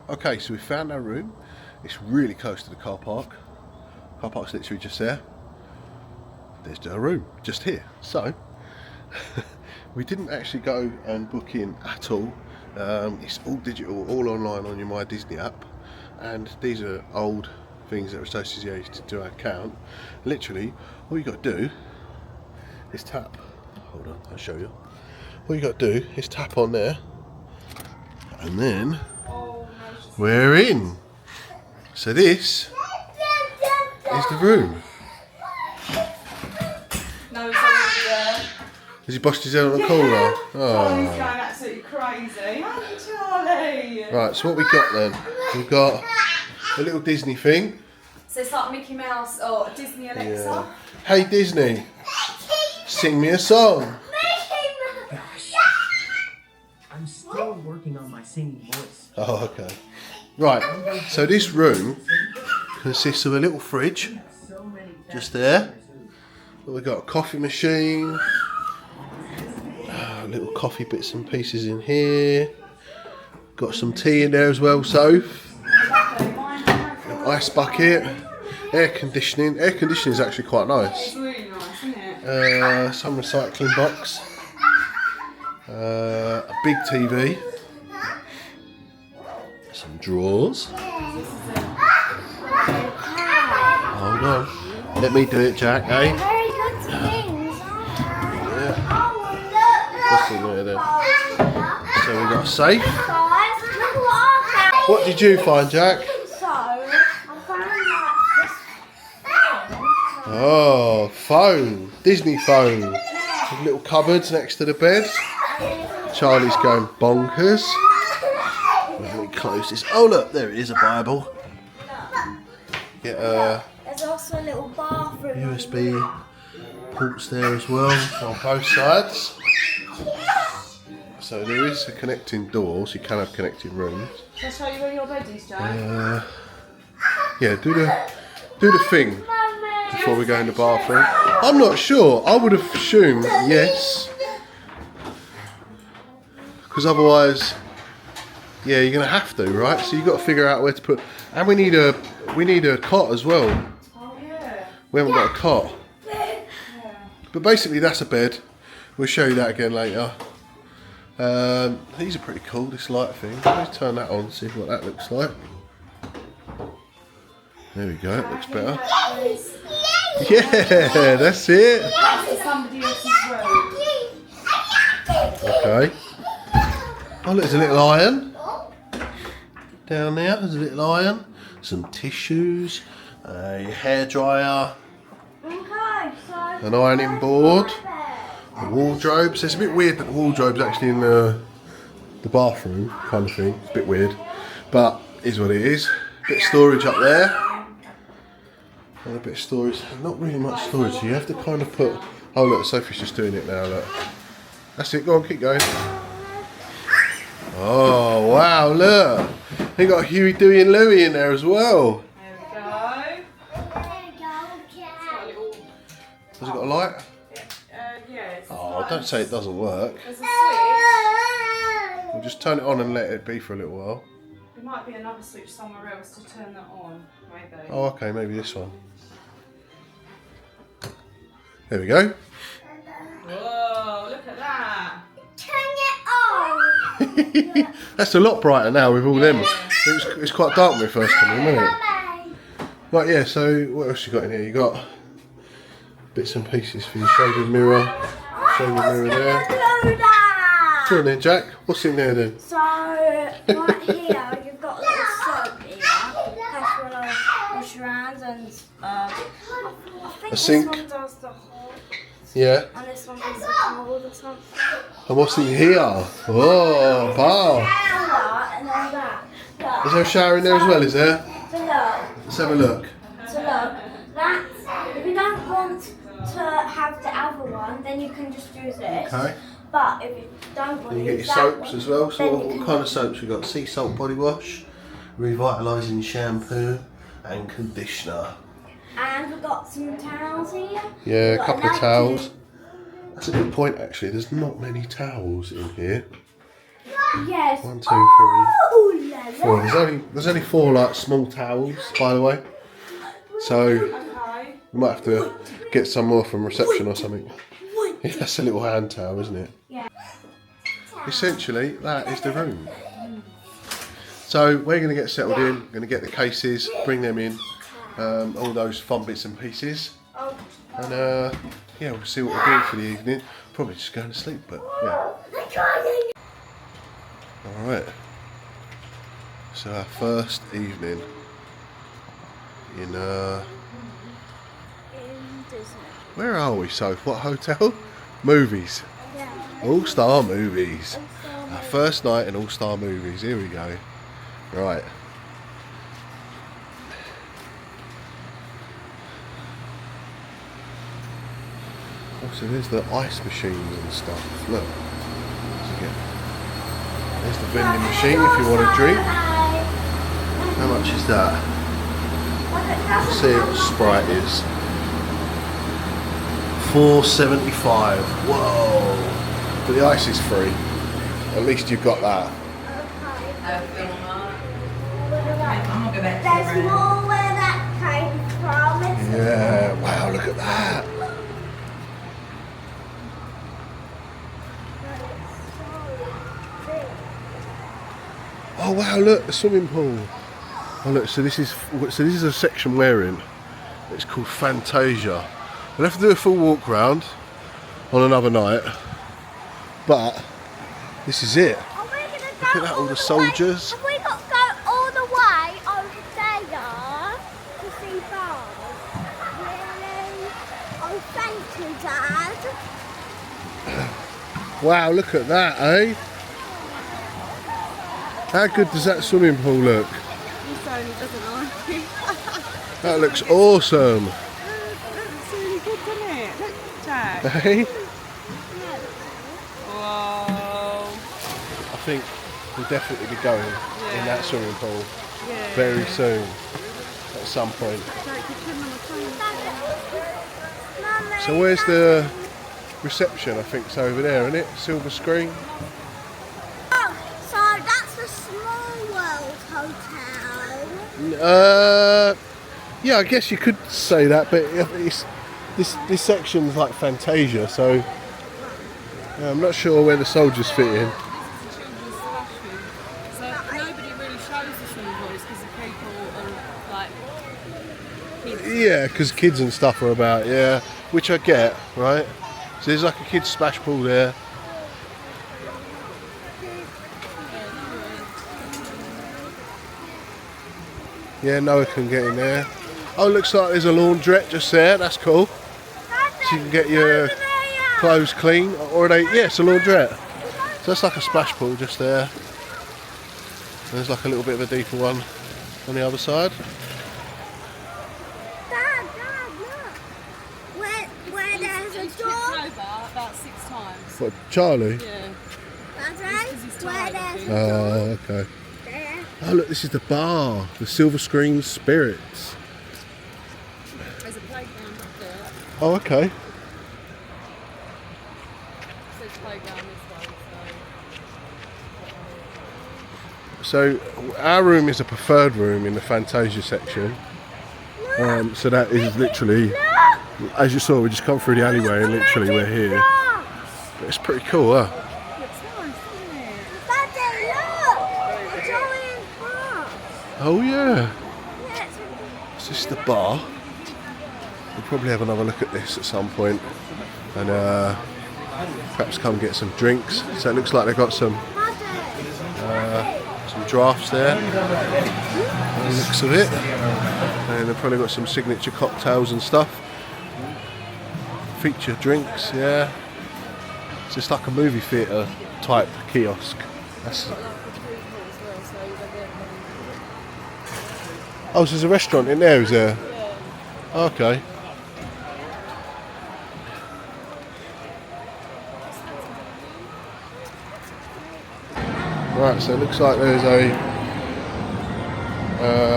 Okay, so we found our room. It's really close to the car park. Car park's literally just there. There's our room, just here. So, we didn't actually go and book in at all. It's all digital, all online on your My Disney app. And these are old things that are associated to our account. Literally, all you got to do is tap. Hold on, I'll show you. All you got to do is tap on there, and then we're in. So this is the room. No, he's already there. Has he busted his head on the corner? Oh, he's going absolutely crazy. Hi, Charlie. Right, so what we got then? We've got a little Disney thing. So it's like Mickey Mouse or Disney Alexa. Yeah. Hey Disney, sing me a song. I'm still working on my singing voice. Oh, okay. Right, so this room consists of a little fridge, just there. We've got a coffee machine, little coffee bits and pieces in here. Got some tea in there as well, Soph. Ice bucket, air conditioning. Air conditioning is actually quite nice. It's really nice, isn't it? Some recycling box. A big TV. Some drawers. Hold on. Let me do it, Jack, eh? Very good things. Yeah. What's in there then? So we've got a safe. Guys, look what I found. What did you find, Jack? So, I found like this. Oh, phone. Disney phone. With little cupboards next to the bed. Charlie's going bonkers. Let me close this. Oh look, there it is, a Bible. Get There's also a little bathroom. USB ports there as well on both sides. So there is a connecting door, so you can have connecting rooms. Shall I show you where your bed is, Joe? Yeah, do the thing before we go in the bathroom. I'm not sure. I would have assumed yes, because otherwise, yeah, you're gonna have to, right? So you've got to figure out where to put. And we need a cot as well. Oh, yeah. We haven't got a cot. But basically that's a bed. We'll show you that again later. These are pretty cool, this light thing. Let's turn that on, see what that looks like. There we go, it looks better. Yeah, that's it. That's somebody else's room. Okay. Oh look, there's a little iron. Down there, there's a little iron. Some tissues, a hairdryer, Okay, so. an ironing board. The wardrobes. It's a bit weird that the wardrobe's actually in the bathroom, kind of thing. It's a bit weird, but is what it is. Bit of storage up there. And a bit of storage. Not really much storage. So you have to kind of put. Oh look, Sophie's just doing it now. Look. That's it. Go on, keep going. Oh wow! Look, they got Huey, Dewey, and Louie in there as well. There we go. Has it got a light? Yeah. It's Oh, don't say it doesn't work. There's a switch. We'll just turn it on and let it be for a little while. There might be another switch somewhere else to turn that on, maybe. Oh, okay, maybe this one. There we go. Whoa, look at that. Turn it on. That's a lot brighter now with all them. It was quite dark when we first came in, wasn't it? Right, yeah, so what else you got in here? You got bits and pieces for your shoulder mirror. Shoulder mirror there. Go on then, Jack. What's in there then? So, right here, you've got a little soap here. That's when I wash your hands and I think A sink. this one does the hot Yeah. and this one does the cold or something. And what's in here? Oh, wow. And then that. Look. Is there a shower in there as well, is there? So look. Let's have a look. So look. That's, if you don't want to have the other one, then you can just use this. Okay. But if you don't want You to get use your that soaps one, as well. So then you what can kind of soaps we got? Sea salt body wash, revitalising shampoo, and conditioner. And we've got some towels here. Yeah, We've a got couple of napkin. towels. That's a good point actually. There's not many towels in here. Yes. 1, 2, 3. Oh, yeah. 4. There's only 4 like small towels, by the way. So Okay. we might have to get some more from reception or something. Yeah, that's a little hand towel, isn't it? Yeah. Essentially, that is the room. So we're going to get settled in. Going to get the cases, bring them in, all those fun bits and pieces, and yeah, we'll see what we're doing for the evening. Probably just going to sleep, but yeah. All right. So our first evening in Disney. where are we, Soph? What hotel? Movies. Yeah. All-Star Movies. Our first night in All-Star Movies. Here we go. Right. Oh, so there's the ice machines and stuff. Look. There's the vending machine if you want a drink. How much is that? Let's see what Sprite is. $4.75. Whoa! But the ice is free. At least you've got that. There's more where that came from. Yeah. Wow! Look at that. Oh wow! Look, the swimming pool. Oh look, so this is a section we're in. It's called Fantasia. We'll have to do a full walk round on another night, but this is it. Are we gonna go Look at that, all the soldiers. Have we got to go all the way over there to see bars? Really? Oh, thank you, Dad. Wow! Look at that, eh? How good does that swimming pool look? He only doesn't like it. That looks awesome. That's really good, doesn't it? Look, Jack. Hey? Whoa. I think we'll definitely be going in that swimming pool Yeah. very soon, at some point. Jack, you couldn't have a So where's the reception? I think it's over there, isn't it? Silver screen. Oh, so that's the Small World Hotel. Yeah, I guess you could say that, but it's, this section's like Fantasia, so I'm not sure where the soldiers fit in. children's fashion. So nobody really shows the swimming pools because the people are like kids. Yeah, because kids and stuff are about, yeah, which I get, right? So there's like a kids splash pool there. Yeah, Noah can get in there. Oh, looks like there's a laundrette just there. That's cool. So you can get your clothes clean. Or it's a laundrette. So that's like a splash pool just there. And there's like a little bit of a deeper one on the other side. Dad, look. Where there's a He's door. tripped over about 6 times. What, Charlie? Yeah. Dad, he's where tired, I there's think. a door Oh, okay. there. Oh, look, this is the bar. The Silver Screen Spirits. There's a playground up there. Oh, okay. There's a playground this way. So our room is a preferred room in the Fantasia section. So that is literally, as you saw, we just come through the alleyway and literally we're here. But it's pretty cool, huh? So it's nice, isn't it? Daddy, look. A giant bus. Oh yeah. Yeah, it's So this is the bar. We'll probably have another look at this at some point and perhaps come get some drinks. So it looks like they've got some drafts there. By the looks of it. And they've probably got some signature cocktails and stuff. Feature drinks, yeah. It's just like a movie theatre type kiosk. That's... Oh, so there's a restaurant in there, is there? Okay. Right, so it looks like there's a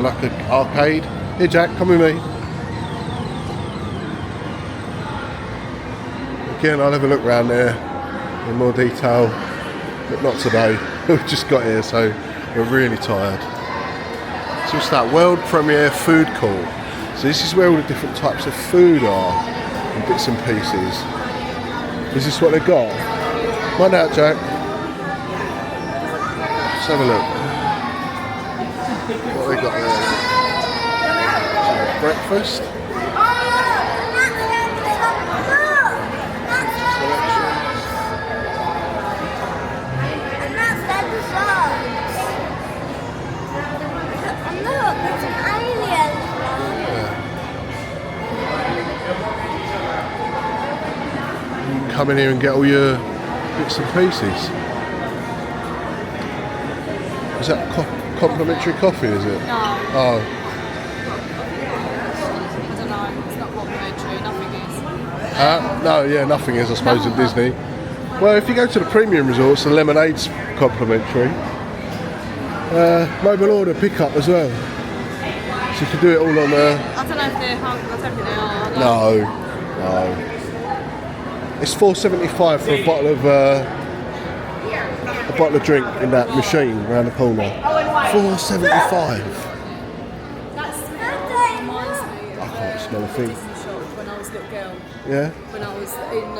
like an arcade. Here, Jack, come with me. Again, I'll have a look around there in more detail, but not today. We've just got here, so We're really tired. So it's that world premiere food court. So this is where all the different types of food are, and bits and pieces. Is this what they got? Find out, Jack. Let's have a look. What they got there? Breakfast. And that's their dessert. And look, there's an alien one. You can come in here and get all your bits and pieces. Is that complimentary coffee, is it? No. Oh, I don't know, it's not complimentary, nothing is. no, yeah, nothing is, I suppose, in Disney. Well, if you go to the premium resorts, the lemonade's complimentary. Mobile order pickup as well. So you can do it all on I don't know if they're hungry, I don't think they are. No. It's $4.75 for a bottle of drink in that machine around the corner. $4.75. That's reminds me I can't smell a thing. Disney shop when I was a little girl. Yeah. When I was in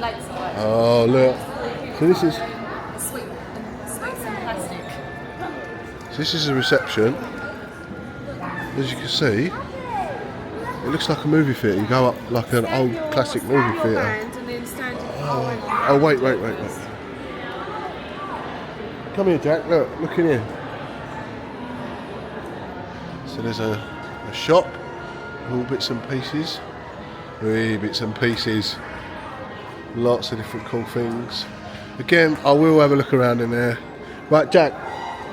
Lakeside. Oh look. So this is Sweets and plastic. this is a reception. As you can see, it looks like a movie theatre. You go up like an old classic movie theatre. And then stand Oh wait. Come here, Jack. Look in here. So there's a shop, all bits and pieces. Wee bits and pieces. Lots of different cool things. Again, I will have a look around in there. Right, Jack.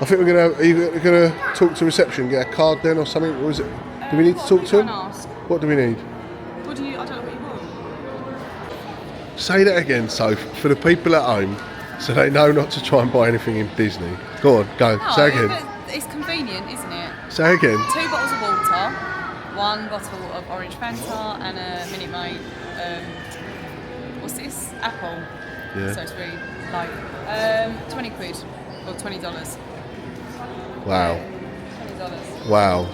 I think are you gonna talk to reception, get a card then or something? Or is it? Do we need to talk to him? ask. What do we need? What do you? I don't know what you want. Say that again, Soph, for the people at home, so they know not to try and buy anything in Disney. Go on, go. No, Say again. but it's convenient, isn't it? Say again. 2 bottles of water, 1 bottle of orange Fanta, and a Minute Maid. What's this? Apple. Yeah. So it's really low. 20 quid or $20. Wow. $20. Wow.